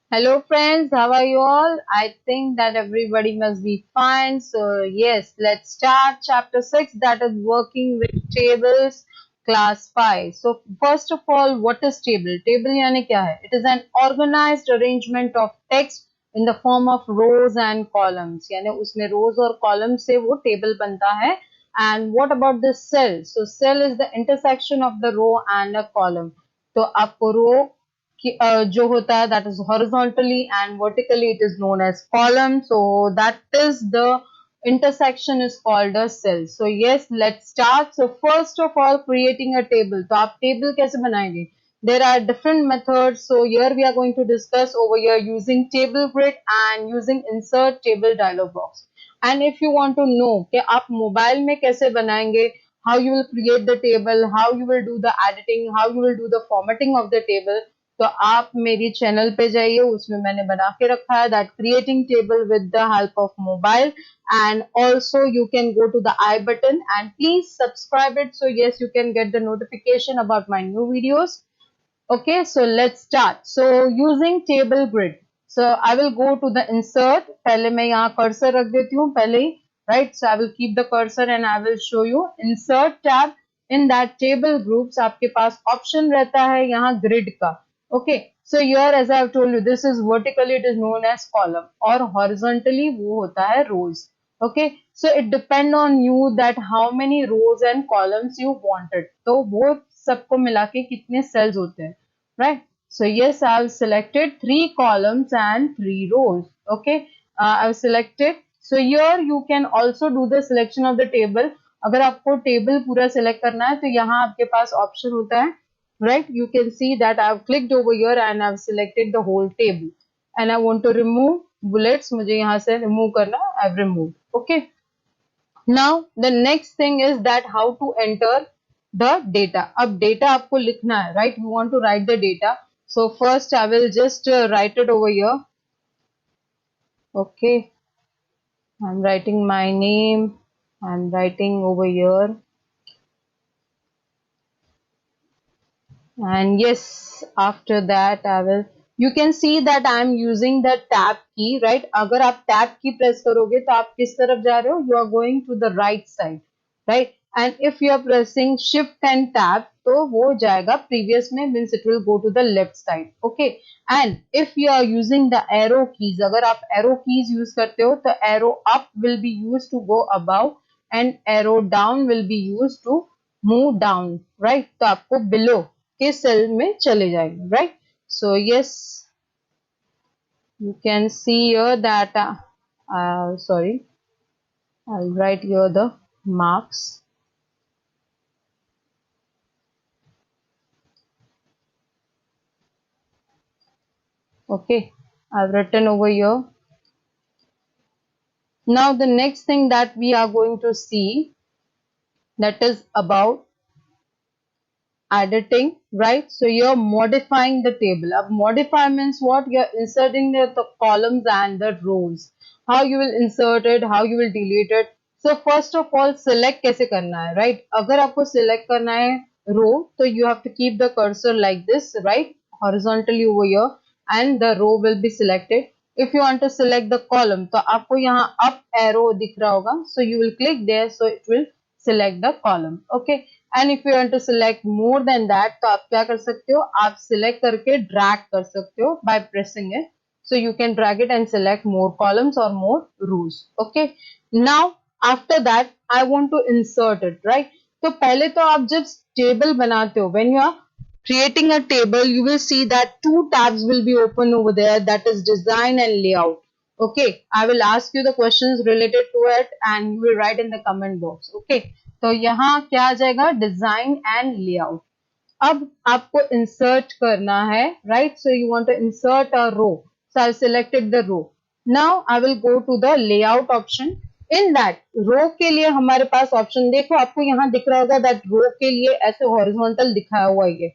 Hello friends, how are you all? I think that everybody must be fine. So yes, let's start chapter 6, that is working with tables, class 5. So first of all, what is table? Table यानी क्या है? It is an organized arrangement of text in the form of rows and columns. यानी उसमें rows और columns से वो table बनता है. And what about the cell? So cell is the intersection of the row and a column. तो आपको row जो होता है that is horizontally and vertically it is known as column, so that is the intersection is called a cell. So yes, let's start. So first of all, creating a table. तो आप table कैसे बनाएंगे? There are different methods, so here we are going to discuss over here using table grid and using insert table dialog box. And if you want to know कि आप mobile में कैसे बनाएंगे, how you will create the table, how you will do the editing, how you will do the formatting of the table, तो आप मेरी channel पे जाइए, उसमें मैंने बना के रखा है that creating table with the help of mobile. And also you can go to the I button and please subscribe it, so yes, you can get the notification about my new videos. Okay, so let's start. So using table grid, so I will go to the insert. पहले मैं यहाँ cursor रख देती हूँ पहले ही, right? So I will keep the cursor and I will show you insert tab. In that table groups आपके पास option रहता है यहाँ grid का. Okay, so here as I have told you, this is vertically it is known as column और horizontally वो होता है rows. Okay, so it depend on you that how many rows and columns you wanted. तो वो सबको मिला के कितने cells होते हैं, right? So yes, I've selected 3 columns and 3 rows. Okay, I've selected. So here you can also do the selection of the table. अगर आपको table पूरा select करना है तो यहाँ आपके पास option होता है, right? You can see that I've clicked over here and I've selected the whole table. And I want to remove bullets. मुझे यहाँ से remove करना, I've removed. Okay. Now the next thing is that how to enter the data. अब data आपको लिखना है, right? You want to write the data. So first I will just write it over here. Okay, I'm writing my name. I'm writing over here. And yes, after that I will, you can see that I am using the tab key, right? अगर आप tab key press करोगे तो आप किस तरफ जा रहे हो? You are going to the right side, right? And if you are pressing shift and tab तो वो जाएगा previous में, means it will go to the left side. Okay, and if you are using the arrow keys, अगर आप arrow keys use करते हो तो arrow up will be used to go above and arrow down will be used to move down, right? तो आपको below के cell में चले जाएंगे, right? So yes, you can see here that sorry, I'll write here the marks. Okay, I've written over here. Now the next thing that we are going to see, that is about editing, right? So you're modifying the table. अब modify means what? You're inserting the columns and the rows. How you will insert it, how you will delete it. So first of all, select कैसे करना है, right? अगर आपको select करना है row, तो you have to keep the cursor like this, right? Horizontally over here, and the row will be selected. If you want to select the column, तो आपको यहाँ up arrow दिख रहा होगा, so you will click there, so it will select the column. Okay, and if you want to select more than that, तो आप क्या कर सकते हो? आप select करके drag कर सकते हो by pressing it. So you can drag it and select more columns or more rows. Okay. Now after that, I want to insert it, right? तो पहले तो आप जब table बनाते हो, when you are creating a table, you will see that 2 tabs will be open over there, that is design and layout. Okay, I will ask you the questions related to it and you will write in the comment box. Okay, तो यहाँ क्या आ जाएगा? Design and layout. अब आपको insert करना है, right? So you want to insert a row, so I selected the row. Now I will go to the layout option. In that row के लिए हमारे पास ऑप्शन देखो, आपको यहाँ दिख रहा होगा दैट रो के लिए ऐसे हॉरिजॉन्टल दिखाया हुआ है ये.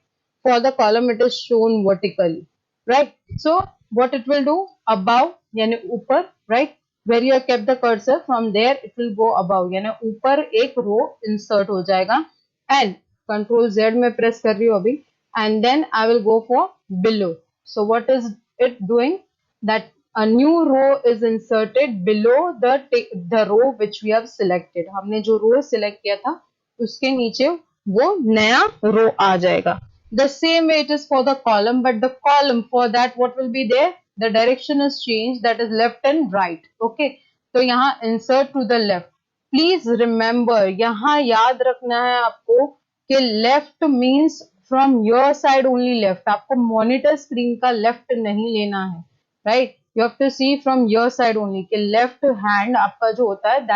For the column it is shown vertically, right? So what it will do, above यानी ऊपर, right? where you have kept the cursor, from there it will go above, यानी ऊपर एक रो इंसर्ट हो जाएगा. एंड कंट्रोल Z में press कर रही हूँ अभी, and then I will go for below. So what is it doing that a new row is inserted below the row which we have selected. हमने जो row select किया था उसके नीचे वो नया row आ जाएगा. The same way it is for the column, but the column for that what will be there? The direction is changed, that is left and right. Okay, तो यहाँ insert to the left. Please remember, यहाँ याद रखना है आपको कि left means from your side only left. आपको monitor screen का left नहीं लेना है, right? You have to see from your side only कि left hand आपका जो होता है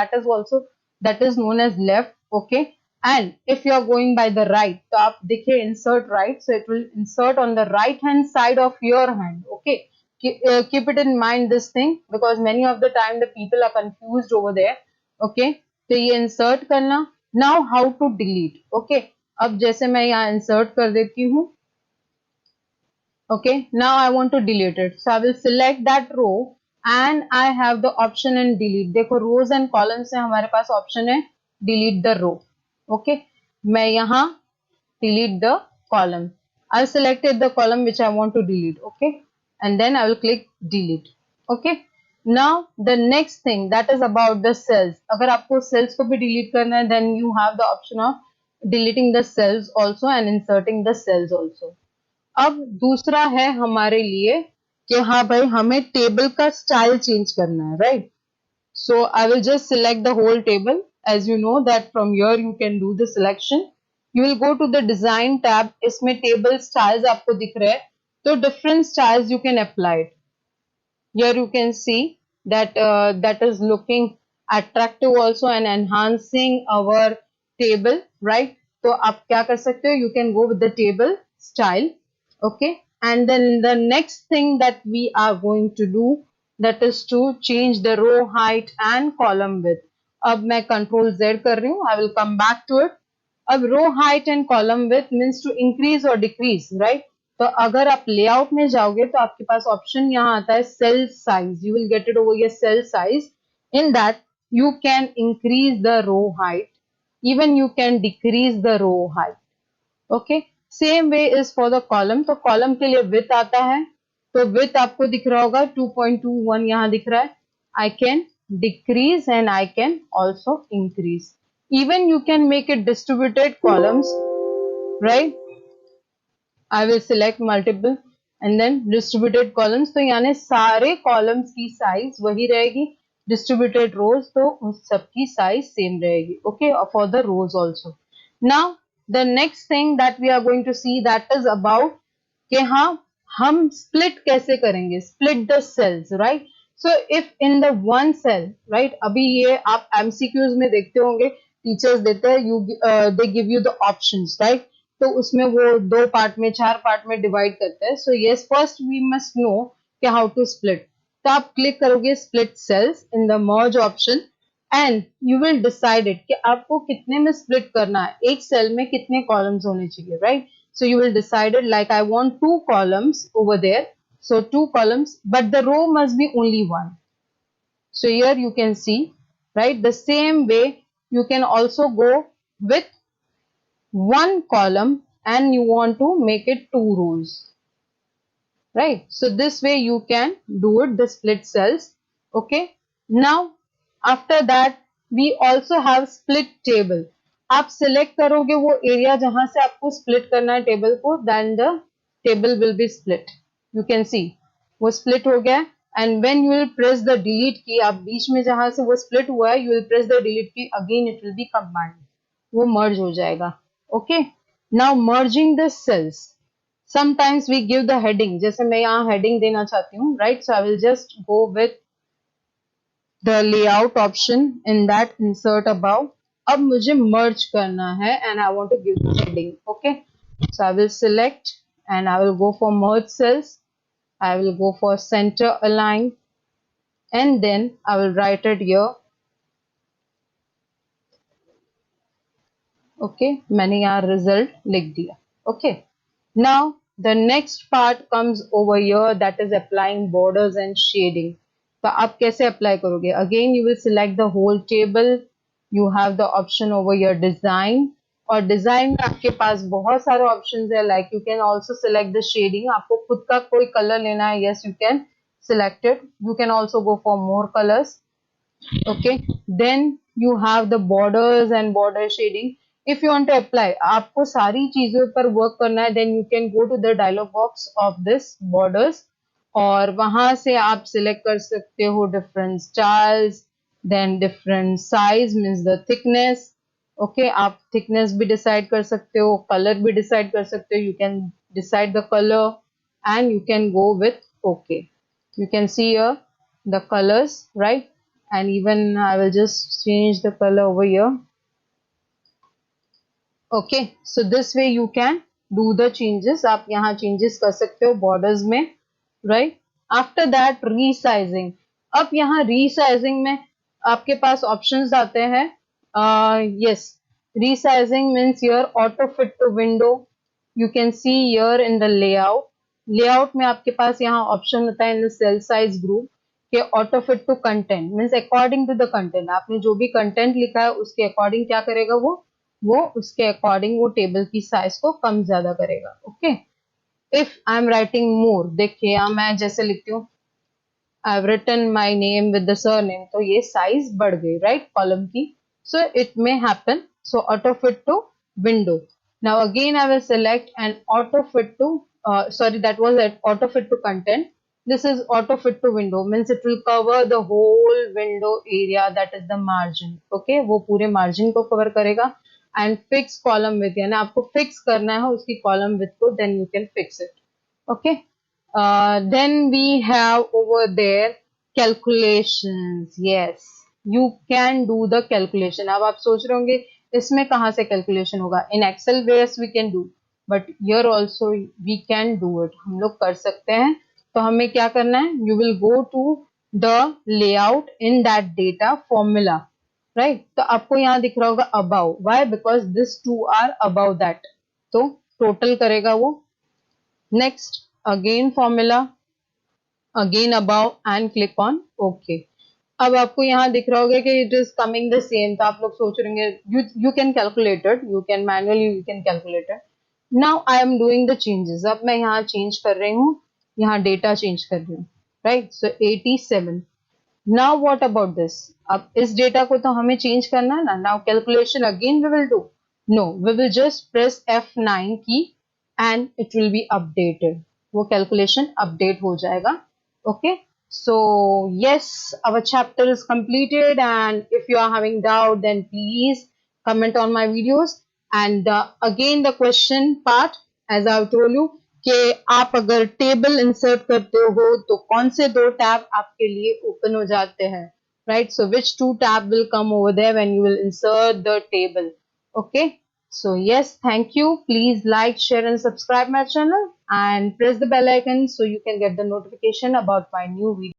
that is known as left. Okay, and if you are going by the right, तो आप देखिए insert right, so it will insert on the right hand side of your hand. Okay, keep it in mind this thing, because many of the time the people are confused over there. Okay, तो ये insert करना. Now how to delete? Okay, अब जैसे मैं यहाँ insert कर देती हूँ. Okay, now I want to delete it, so I will select that row and I have the option in delete. देखो rows and columns से हमारे पास option है delete the row. Okay, मैं यहाँ delete the column. I've selected the column which I want to delete. Okay, and then I will click delete. Okay, now the next thing, that is about the cells. अगर आपको cells को भी delete करना है, then you have the option of deleting the cells also and inserting the cells also. अब दूसरा है हमारे लिए कि हाँ भाई हमें टेबल का स्टाइल चेंज करना है, right? So I will just select the whole table. As you know that from here you can do the selection. You will go to the design tab. इसमें टेबल स्टाइल्स आपको दिख रहे हैं, तो different styles you can apply. Here you can see that is looking attractive also and enhancing our table, right? तो आप क्या कर सकते हो? You can go with the table style. Okay, and then the next thing that we are going to do, that is to change the row height and column width. अब मैं Control Z कर रही हूँ. I will come back to it. अब row height and column width means to increase or decrease, right? तो अगर आप layout में जाओगे तो आपके पास option यहाँ आता है cell size. You will get it over here, cell size. In that you can increase the row height, even you can decrease the row height. Okay, same way is for the column. तो column के लिए with आता है, तो with आपको दिख रहा होगा 2.21 यहाँ दिख रहा है. I can decrease and I can also increase. Even you can make it distributed columns, right? I will select multiple and then distributed columns. तो यानी सारे कॉलम्स की साइज वही रहेगी. डिस्ट्रीब्यूटेड रोज तो उस सबकी साइज सेम रहेगी. Okay, for the rows also. Now the next thing that we are going to see, that is about कि हाँ हम split कैसे करेंगे, split the cells, right? So if in the one cell, right, अभी ये आप MCQs में देखते होंगे, टीचर्स देते हैं they give you the options, right? तो उसमें वो 2 पार्ट में 4 पार्ट में डिवाइड करते हैं. So yes, first we must know कि how to split. तो आप क्लिक करोगे split cells in the merge option and you will decide it कि आपको कितने में split करना है, एक सेल में कितने columns होने चाहिए, right? So you will decide it like I want 2 columns over there, so 2 columns, but the row must be only 1. So here you can see, right, the same way you can also go with 1 column and you want to make it 2 rows, right? So this way you can do it, the split cells. Okay, now after that we also have split table. आप select करोगे वो area जहां से आपको split करना है table को, then the table will be split. You can see वो split हो गया. And when you will press the delete key, आप बीच में जहां से वो split हुआ है, you will press the delete key again, it will be combined. वो merge हो जाएगा. Okay, now merging the cells. Sometimes we give the heading. जैसे मैं यहाँ heading देना चाहती हूँ, right? So I will just go with the layout option. In that insert above. अब मुझे merge करना है and I want to give the heading. Okay, so I will select and I will go for merge cells. I will go for center align and then I will write it here. Okay, मैंने यहाँ result लिख दिया. Okay, now the next part comes over here, that is applying borders and shading. तो आप कैसे apply करोगे? Again you will select the whole table. You have the option over here design और design में आपके पास बहुत सारे ऑप्शंस है, like you can also select the shading, आपको खुद का कोई कलर लेना है, yes you can select it, you can also go for more colours. Okay, then you have the borders and border shading. If you want to apply, आपको सारी चीजों पर वर्क करना है, then you can go to the dialog box of this borders और वहां से आप सिलेक्ट कर सकते हो different styles, then different size means the thickness. Okay, आप thickness भी decide कर सकते हो, color भी decide कर सकते हो, you can decide the color and you can go with okay. You can see here the colors, right? And even I will just change the color over here. Okay, so this way you can do the changes. आप यहाँ changes कर सकते हो borders में, right? After that resizing. अब यहाँ resizing में आपके पास options आते हैं. Yes, resizing means here auto fit to window. You can see here in the layout. Layout में आपके पास यहाँ option होता है in the cell size group कि auto fit to content means according to the content, आपने जो भी content लिखा है उसके अकॉर्डिंग क्या करेगा वो उसके अकॉर्डिंग वो टेबल की साइज को कम ज्यादा करेगा. Okay, if I am writing more, देखिए यहाँ मैं जैसे लिखती हूँ I have written my name with the surname, तो ये साइज बढ़ गई, राइट, कॉलम की. So it may happen, so auto fit to window. Now again I will select and auto fit to sorry, that was at auto fit to content. This is auto fit to window means it will cover the whole window area, that is the margin. Okay, वो पूरे margin को cover करेगा. And fix column width, यानी आपको fix करना है उसकी column width को, then you can fix it. Okay, then we have over there calculations. Yes, you can do the calculation. अब आप सोच रहे होंगे इसमें कहाँ से calculation होगा? In Excel yes we can do, but here also we can do it. हम लोग कर सकते हैं. तो हमें क्या करना है? You will go to the layout in that data formula, right? तो आपको यहाँ दिख रहा होगा above. Why? Because these two are above that. तो total करेगा वो. Next, again formula, again above and click on OK. अब आपको यहाँ दिख रहा होगा कि it is coming the same. तो आप लोग सोच रहे होंगे you can calculate it, you can manually you can calculate it. Now I am doing the changes. अब मैं यहाँ change कर रही हूँ, यहाँ डेटा चेंज कर रही हूँ, right. So 87. Now what about this? अब इस डेटा को तो हमें चेंज करना है ना. Now calculation again we will do? No, we will just press F9 key and it will be updated. वो कैलकुलेशन अपडेट हो जाएगा. Okay, so yes, our chapter is completed, and if you are having doubt then please comment on my videos. And again the question part, as I've told you, कि आप अगर table insert करते हो तो कौन से दो टैब आपके लिए ओपन हो जाते हैं, right. So which two tab will come over there when you will insert the table. Okay, so yes, thank you. Please like, share and subscribe my channel and press the bell icon so you can get the notification about my new video.